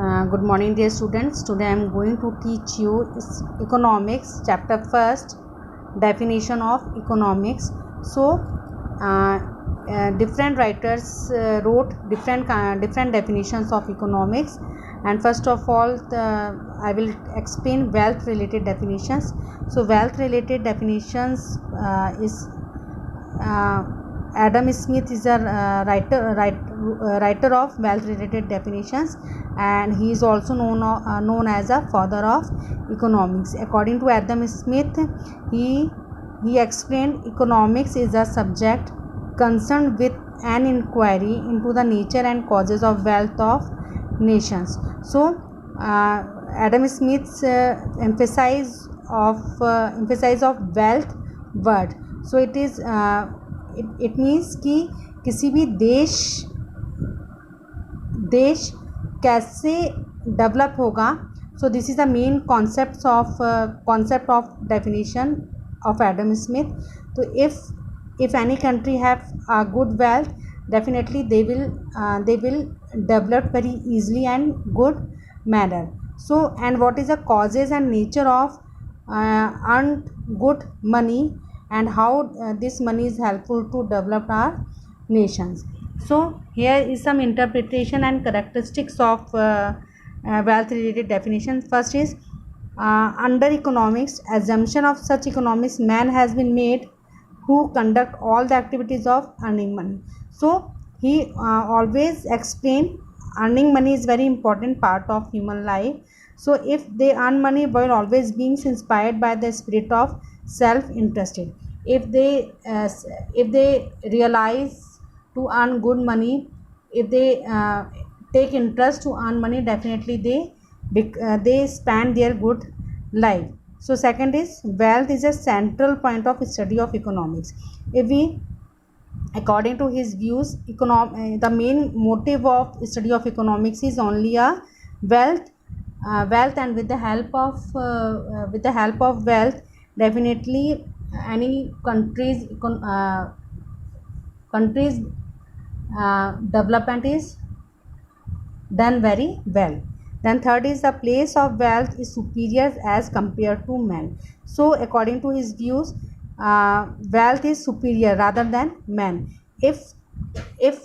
Good morning, dear students. Today I am going to teach you economics, chapter first, definition of economics. So, different writers wrote different definitions of economics. And first of all, I will explain wealth-related definitions. So, wealth-related definitions is Adam Smith is a writer of wealth-related definitions, and he is also known as a father of economics. According to Adam Smith, he explained economics is a subject concerned with an inquiry into the nature and causes of wealth of nations. So, Adam Smith's emphasis of wealth word. So it is it means कि किसी भी देश कैसे develop होगा. So this is the main concept of definition of Adam Smith. So if any country have a good wealth, definitely they will develop very easily and good manner. So, and what is the causes and nature of earned good money, and how this money is helpful to develop our nations. So here is some interpretation and characteristics of wealth related definitions. First is under economics, assumption of such economics, man has been made who conduct all the activities of earning money. So he always explain earning money is very important part of human life. So if they earn money while always being inspired by the spirit of self-interested, if they realize to earn good money, if they take interest to earn money, definitely they spend their good life. So second is wealth is a central point of study of economics. If we, according to his views, the main motive of study of economics is only a wealth, and with the help of wealth, definitely any country's development is done very well. Then third is the place of wealth is superior as compared to man. So according to his views, wealth is superior rather than man. If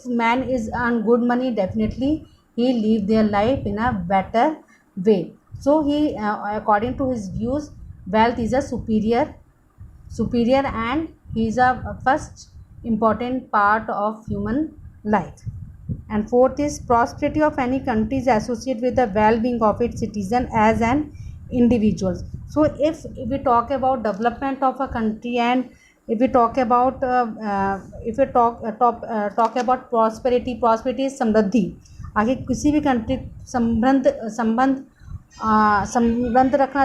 man is earn good money, definitely he live their life in a better way. So he according to his views, wealth is a superior, and he is a first important part of human life. And fourth is prosperity of any country is associated with the well-being of its citizen as an individuals. So if we talk about development of a country, and if we talk about talk about prosperity is समृद्धि. आगे किसी भी country संबंध रखना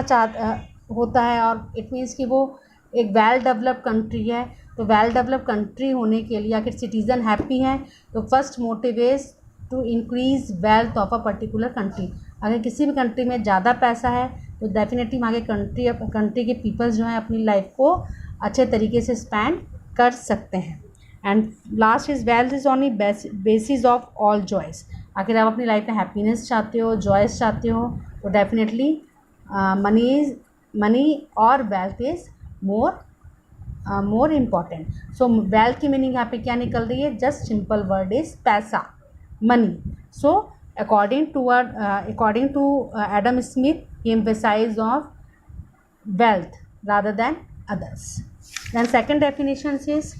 होता है, और it means कि वो एक वेल डेवलप कंट्री है. तो वेल डेवलप कंट्री होने के लिए अगर सिटीज़न हैप्पी हैं, तो first motive is to increase wealth of a particular country. अगर किसी भी कंट्री में ज़्यादा पैसा है, तो डेफिनेटली वहाँ के कंट्री के पीपल्स जो हैं अपनी लाइफ को अच्छे तरीके से स्पेंड कर सकते हैं. And last is wealth is only basis of all joys. अगर आप अपनी लाइफ में हैप्पीनेस चाहते हो, जॉयस चाहते हो, तो डेफिनेटली मनी और wealth is more important. So wealth की मीनिंग यहाँ पे क्या निकल रही है? जस्ट सिंपल वर्ड इज पैसा, money. So according to Adam Smith, he emphasise of wealth rather than others. Then second definitions is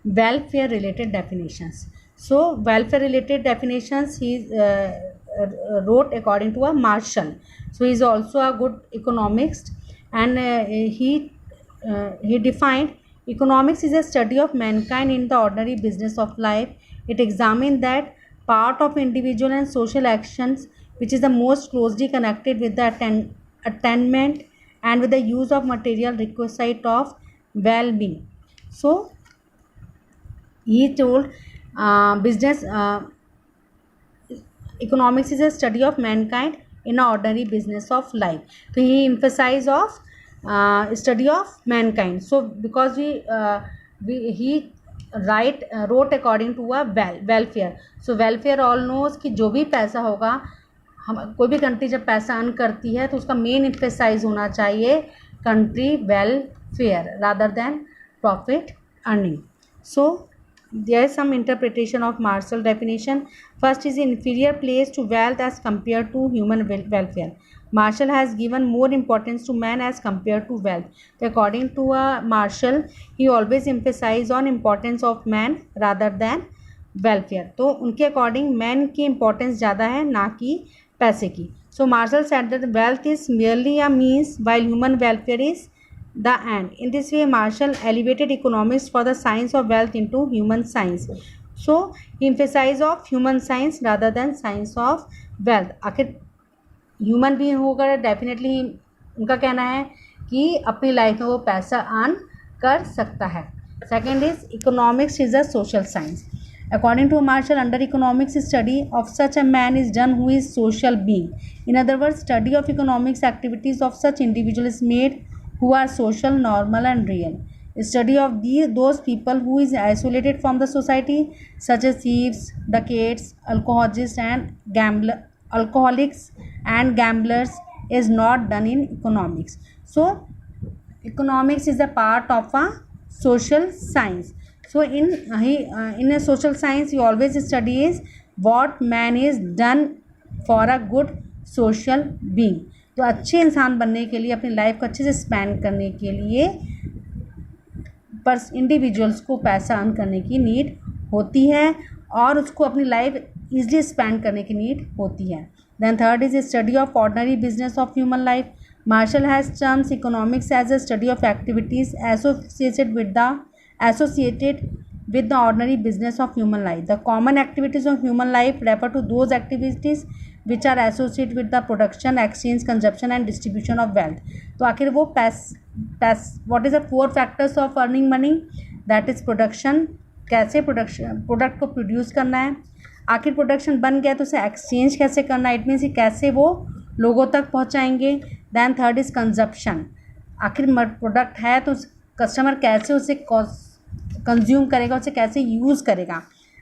welfare related definitions. So welfare related definitions he wrote according to a Marshall. So he is also a good economist, and he defined economics is a study of mankind in the ordinary business of life. It examines that part of individual and social actions which is the most closely connected with the attainment and with the use of material requisite of well-being. So he told economics is a study of mankind in an ordinary business of life. So he emphasized of study of mankind. So because he wrote according to a welfare. So welfare all knows कि जो भी पैसा होगा हम कोई भी country जब पैसा अर्न करती है तो उसका मेन एम्फेसाइज होना चाहिए country welfare rather than profit earning. So there is some interpretation of Marshall definition. First is inferior place to wealth as compared to human welfare. Marshall has given more importance to man as compared to wealth. So according to Marshall, he always emphasize on importance of man rather than welfare. तो उनके according man की importance ज़्यादा है ना कि पैसे की. So Marshall said that wealth is merely a means while human welfare is the end. In this way, Marshall elevated economics for the science of wealth into human science. So he emphasized of human science rather than science of wealth. आखिर human being होकर definitely उनका कहना है कि अपनी life में वो पैसा अर्न कर सकता है. Second is economics is a social science. According to Marshall, under economics, study of such a man is done who is social being. In other words, study of economics activities of such individual is made who are social, normal and real. Study of those people who is isolated from the society, such as thieves, dacoits, alcoholics and gamblers is not done in economics. So economics is a part of a social science. So in a social science you always study is what man is done for a good social being. तो अच्छे इंसान बनने के लिए, अपनी life को अच्छे से स्पेंड करने के लिए इंडिविजुअल्स को पैसा अर्न करने की नीड होती है और उसको अपनी लाइफ ईजिली स्पेंड करने की नीड होती है. Then third is study of ordinary business of human life. Marshall has terms economics as a study of activities associated with the ordinary business of human life. The common activities of human life refer to those activities which are associated with the production, exchange, consumption and distribution of wealth. तो आखिर वो what is the 4 factors of earning money? That is production. कैसे product को produce करना है, आखिर production बन गया तो उसे एक्सचेंज कैसे करना है, इट मीन्स कैसे वो लोगों तक पहुंचाएंगे. Then third is consumption. आखिर प्रोडक्ट है तो कस्टमर कैसे उसे कंज्यूम करेगा, उसे कैसे यूज़ करेगा.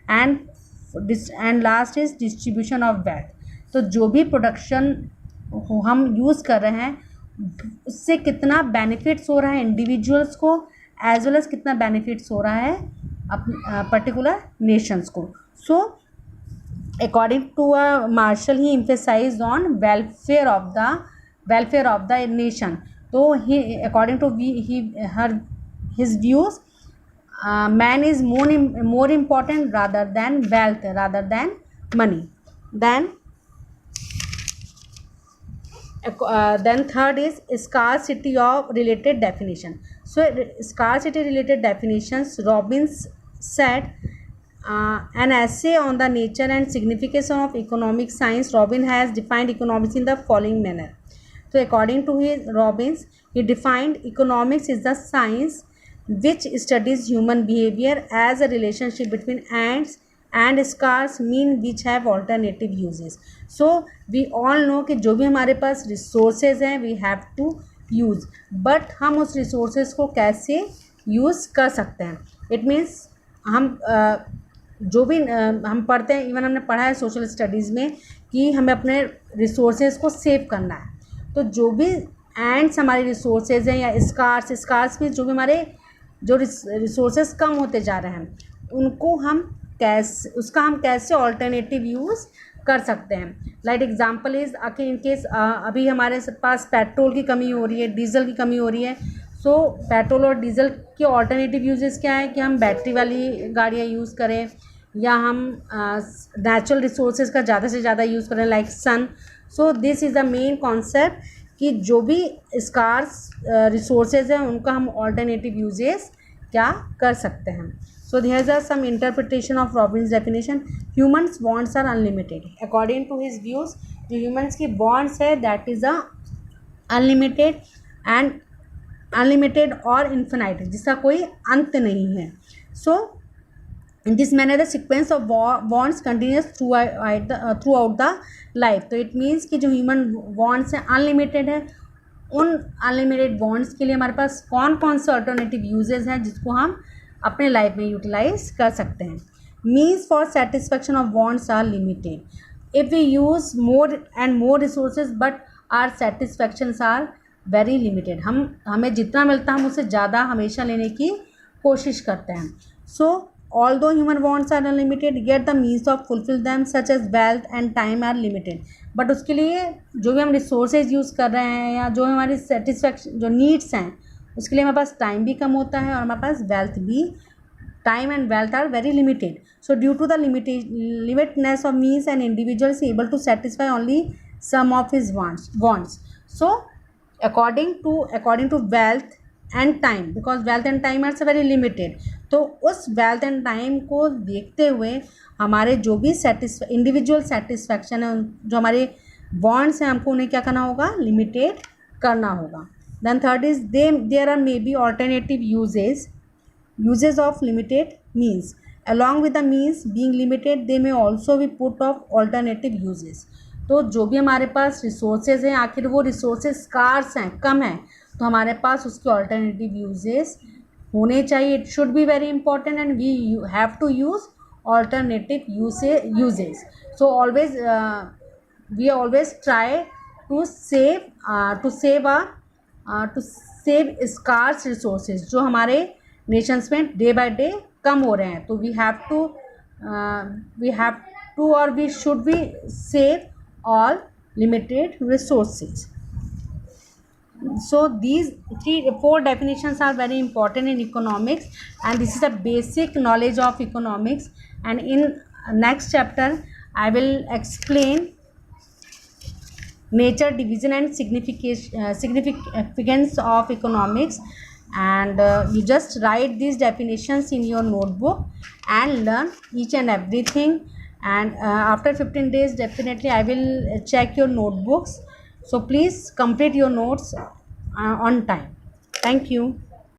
And last is distribution of wealth. तो जो भी प्रोडक्शन हम यूज़ कर रहे हैं उससे कितना बेनिफिट्स हो रहा है इंडिविजुअल्स को एज वेल एज कितना बेनिफिट्स हो रहा है पर्टिकुलर नेशंस को. So according to Marshall he emphasised on welfare of the nation. तो he according to his views, man is more important rather than wealth, rather than money. Then third is scarcity of related definition. So scarcity related definitions, Robbins said an essay on the nature and significance of economic science. Robbins has defined economics in the following manner. So according to Robbins, he defined economics is the science which studies human behavior as a relationship between ants and scarce mean which have alternative uses. So we all know कि जो भी हमारे पास resources हैं we have to use, but हम उस resources को कैसे use कर सकते हैं. It means हम जो भी हम पढ़ते हैं, इवन हमने पढ़ा है सोशल स्टडीज़ में कि हमें अपने resources को सेव करना है. तो जो भी एंड्स हमारे रिसोर्सेज हैं या स्कार्स में जो भी हमारे जो रिसोर्सेज कम होते जा रहे हैं उनको हम कैसे ऑल्टरनेटिव यूज़ कर सकते हैं. लाइक एग्जांपल इज़ कि इन केस अभी हमारे पास पेट्रोल की कमी हो रही है, डीजल की कमी हो रही है. सो पेट्रोल और डीजल के ऑल्टरनेटिव यूजेस क्या है कि हम बैटरी वाली गाड़ियाँ यूज़ करें या हम नेचुरल रिसोर्सेज का ज़्यादा से ज़्यादा यूज़ करें like sun. So this is the main concept कि जो भी स्कार्स रिसोर्सेज हैं उनका हम ऑल्टरनेटिव यूजेस क्या कर सकते हैं. So there are some interpretation of Robbins definition. Humans bonds are unlimited. According to his views जो ह्यूमन्स की बॉन्ड्स है दैट इज़ अ अनलिमिटेड और इन्फिनाइट, जिसका कोई अंत नहीं है. सो in this manner the sequence of bonds continues throughout the life. तो it means कि जो ह्यूमन बॉन्ड्स हैं अनलिमिटेड है. उन अनलिमिटेड बॉन्ड्स के लिए हमारे पास कौन कौन से अल्टरनेटिव यूजेस हैं जिसको हम अपने लाइफ में यूटिलाइज कर सकते हैं. Means for satisfaction of bonds are limited. if we use more and more resources but our satisfactions are very limited, हमें जितना मिलता है हम उससे ज़्यादा हमेशा लेने की कोशिश करते हैं. So although human wants are unlimited, yet the means of fulfill them such as wealth and time are limited. But उसके लिए जो भी हम रिसोर्सेज यूज़ कर रहे हैं या जो हमारी सेटिस्फैक्शन जो नीड्स हैं उसके लिए हमारे पास टाइम भी कम होता है और हमारे पास वेल्थ भी, time and wealth are very limited. So due to the limitedness of means, an individual is able to satisfy only some of his wants. So according to wealth and time, because wealth and time are very limited, तो उस wealth and time को देखते हुए हमारे जो भी individual satisfaction है, जो हमारे wants हैं, हमको उन्हें क्या करना होगा, लिमिटेड करना होगा. Then third is there are maybe alternative uses of limited means. Along with the means being limited, they may also be put of alternative uses. तो जो भी हमारे पास रिसोर्सेज हैं, आखिर वो रिसोर्सेज स्कार्स हैं, कम हैं, तो हमारे पास उसके ऑल्टरनेटिव यूजेस होने चाहिए. It should be very important and we have to use alternative uses. So always we always try to save scarce resources जो हमारे नेशंस में डे बाय डे कम हो रहे हैं. तो वी हैव टू और we should be save all limited resources. So these 4 definitions are very important in economics, and this is a basic knowledge of economics. And in next chapter I will explain nature, division and significance of economics. And you just write these definitions in your notebook and learn each and everything. And after 15 days definitely I will check your notebooks. So please complete your notes on time. Thank you.